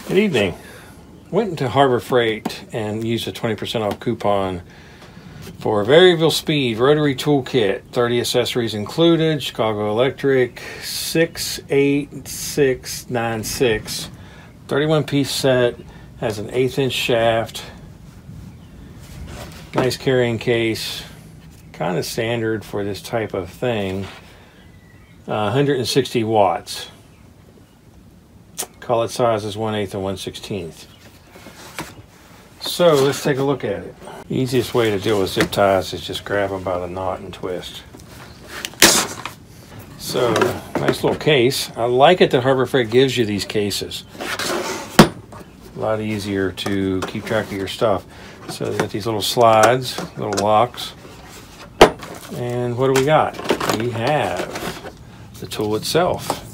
Good evening. Went into Harbor Freight and used a 20% off coupon for a variable speed rotary toolkit, 30 accessories included, Chicago Electric, 68696, 31-piece set, has an 1/8" shaft, nice carrying case, kind of standard for this type of thing, 160 watts. Collet size is 1/8 and 1/16. So let's take a look at it. Easiest way to deal with zip ties is just grab them by the knot and twist. So nice little case. I like it that Harbor Freight gives you these cases. A lot easier to keep track of your stuff. So they got these little slides, little locks. And what do we got? We have the tool itself.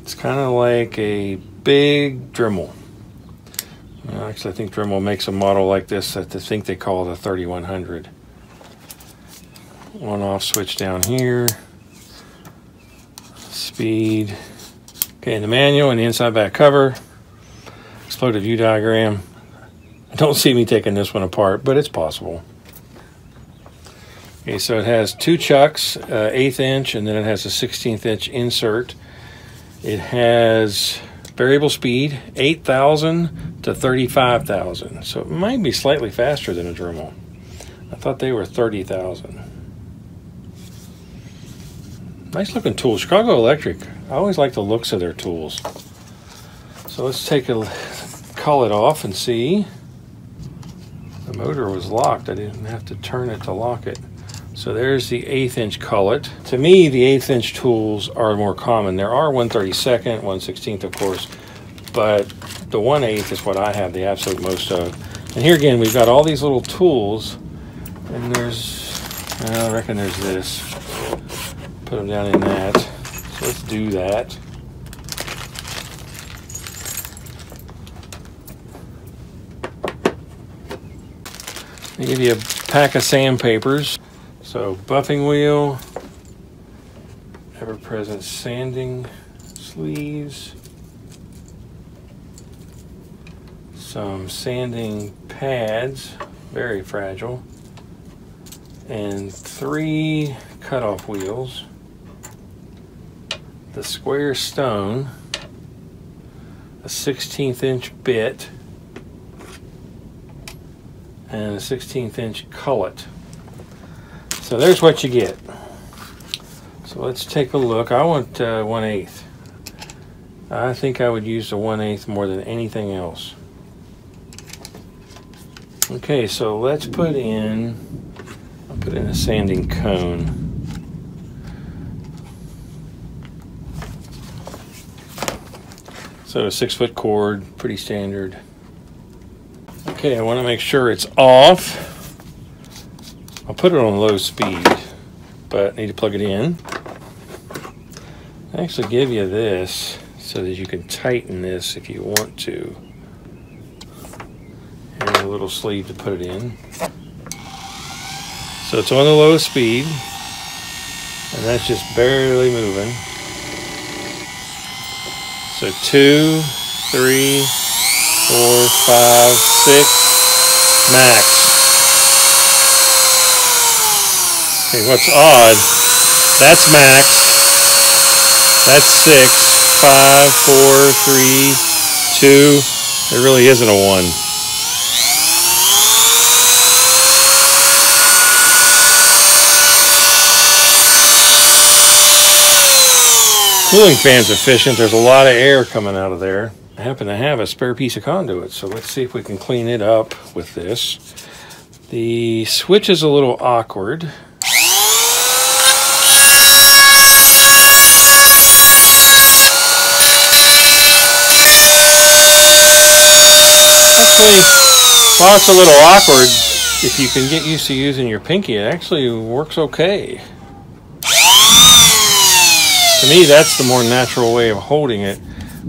It's kind of like a big Dremel. Actually, I think Dremel makes a model like this that I think they call the 3100. On-off switch down here. Speed. Okay, in the manual and the inside back cover. Exploded view diagram. Don't see me taking this one apart, but it's possible. Okay, so it has two chucks, 1/8", and then it has a 1/16" insert. It has variable speed, 8,000 to 35,000. So it might be slightly faster than a Dremel. I thought they were 30,000. Nice looking tool. Chicago Electric. I always like the looks of their tools. So let's take a call it off and see. The motor was locked. I didn't have to turn it to lock it. So there's the 1/8" cullet. To me, the 1/8" tools are more common. There are 1/32, 1/16, of course, but the 1/8 is what I have the absolute most of. And here again, we've got all these little tools, and I reckon there's this. Put them down in that. So let's do that. They give you a pack of sandpapers. So buffing wheel, ever-present sanding sleeves, some sanding pads, very fragile, and 3 cutoff wheels, the square stone, a 1/16" bit, and a 1/16" cullet. So there's what you get. So let's take a look. I want 1/8. I think I would use the 1/8 more than anything else. Okay, so let's put in, I'll put in a sanding cone. So a 6-foot cord, pretty standard. Okay, I want to make sure it's off. I'll put it on low speed, but I need to plug it in. I actually give you this so that you can tighten this if you want to. And a little sleeve to put it in. So it's on the low speed, and that's just barely moving. So 2, 3, 4, 5, 6, max. Okay, what's odd, that's max, that's 6, 5, 4, 3, 2, there really isn't a 1. Cooling fan's efficient, there's a lot of air coming out of there. I happen to have a spare piece of conduit, so let's see if we can clean it up with this. The switch is a little awkward. While it's a little awkward, if you can get used to using your pinky, it actually works okay. To me, that's the more natural way of holding it.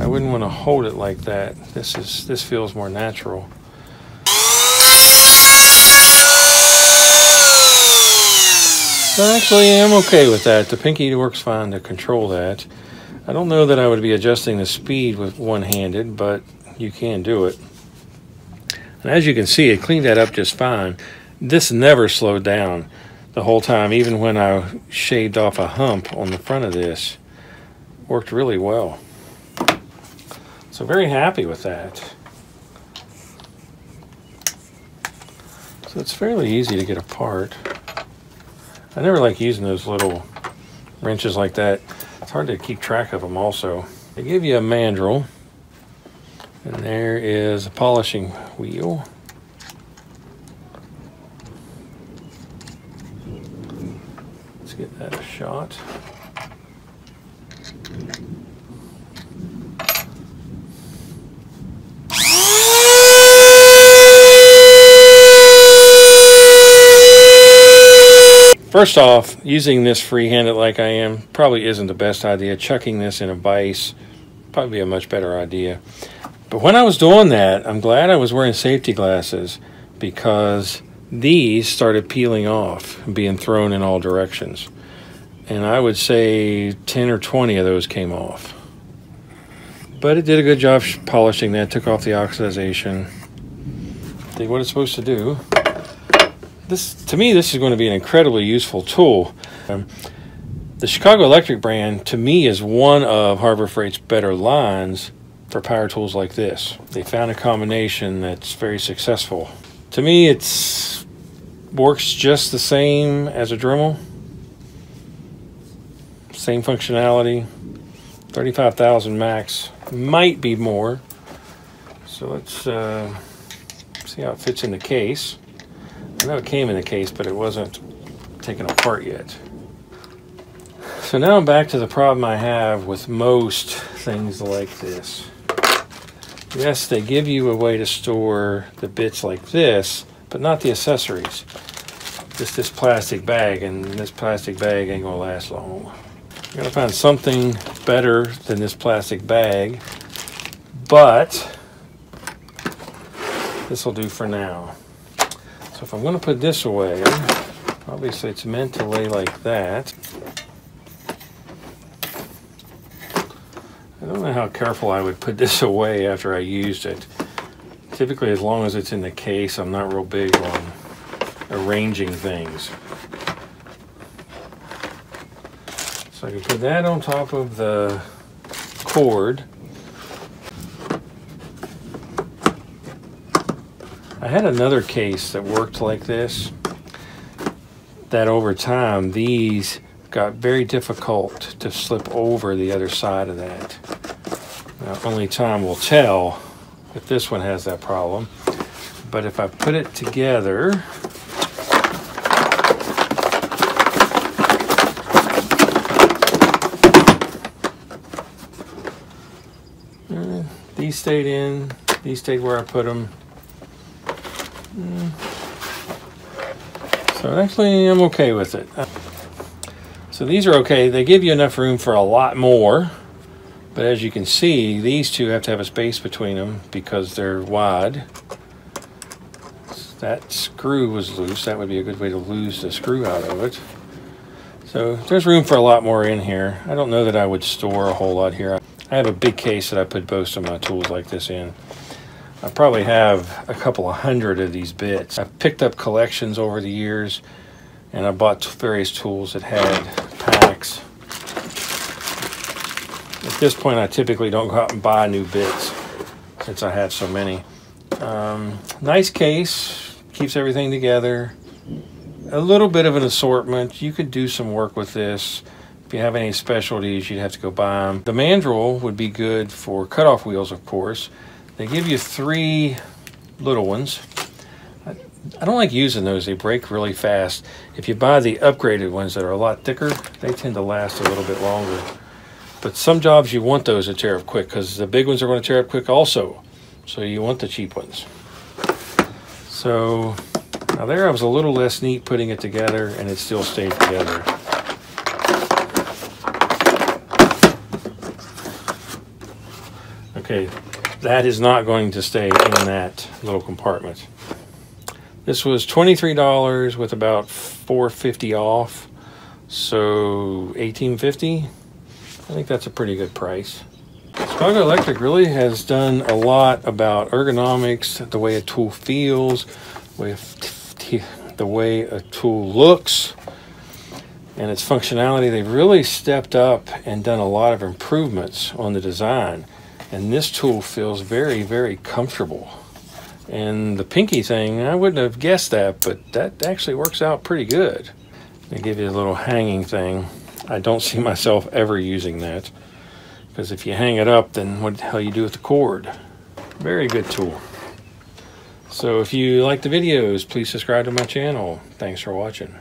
I wouldn't want to hold it like that. This feels more natural. So actually, I'm okay with that. The pinky works fine to control that. I don't know that I would be adjusting the speed with one-handed, but you can do it. And as you can see, it cleaned that up just fine. This never slowed down the whole time, even when I shaved off a hump on the front of this. Worked really well. So very happy with that. So it's fairly easy to get apart. I never like using those little wrenches like that. It's hard to keep track of them also. They give you a mandrel, and there is a polishing wheel. Let's get that a shot. First off, using this free-handed like I am probably isn't the best idea. Chucking this in a vise probably be a much better idea. But when I was doing that, I'm glad I was wearing safety glasses, because these started peeling off and being thrown in all directions. And I would say 10 or 20 of those came off. But it did a good job polishing that, took off the oxidization, did what it's supposed to do. To me, this is going to be an incredibly useful tool. The Chicago Electric brand, to me, is one of Harbor Freight's better lines for power tools like this. They found a combination that's very successful. To me, it works just the same as a Dremel. Same functionality. 35,000 max, might be more. So let's see how it fits in the case. I know it came in the case, but it wasn't taken apart yet. So now I'm back to the problem I have with most things like this. Yes, they give you a way to store the bits like this, but not the accessories. Just this plastic bag, and this plastic bag ain't gonna last long. I gotta find something better than this plastic bag, but this will do for now. So if I'm going to put this away, obviously it's meant to lay like that. I don't know how careful I would put this away after I used it. Typically, as long as it's in the case, I'm not real big on arranging things. So I can put that on top of the cord. I had another case that worked like this, that over time these got very difficult to slip over the other side of that. Now, only time will tell if this one has that problem, but if I put it together, these stayed in, these stayed where I put them. So actually I'm okay with it. So these are okay. They give you enough room for a lot more, but as you can see, these two have to have a space between them because they're wide. That screw was loose. That would be a good way to lose the screw out of it. So there's room for a lot more in here. I don't know that I would store a whole lot here. I have a big case that I put most of my tools like this in. I probably have a couple of hundred of these bits. I've picked up collections over the years, and I bought various tools that had packs. At this point, I typically don't go out and buy new bits since I have so many. Nice case, keeps everything together. A little bit of an assortment. You could do some work with this. If you have any specialties, you'd have to go buy them. The mandrel would be good for cutoff wheels, of course. They give you 3 little ones. I don't like using those. They break really fast. If you buy the upgraded ones that are a lot thicker, they tend to last a little bit longer. But some jobs you want those to tear up quick, because the big ones are going to tear up quick also. So you want the cheap ones. So now there I was a little less neat putting it together, and it still stayed together. Okay. That is not going to stay in that little compartment. This was $23 with about $4.50 off, so $18.50. I think that's a pretty good price. Chicago Electric really has done a lot about ergonomics, the way a tool feels, the way a tool looks, and its functionality. They've really stepped up and done a lot of improvements on the design. And this tool feels very, very comfortable. And the pinky thing, I wouldn't have guessed that, but that actually works out pretty good. They give you a little hanging thing. I don't see myself ever using that, because if you hang it up, then what the hell you do with the cord? Very good tool. So if you like the videos, please subscribe to my channel. Thanks for watching.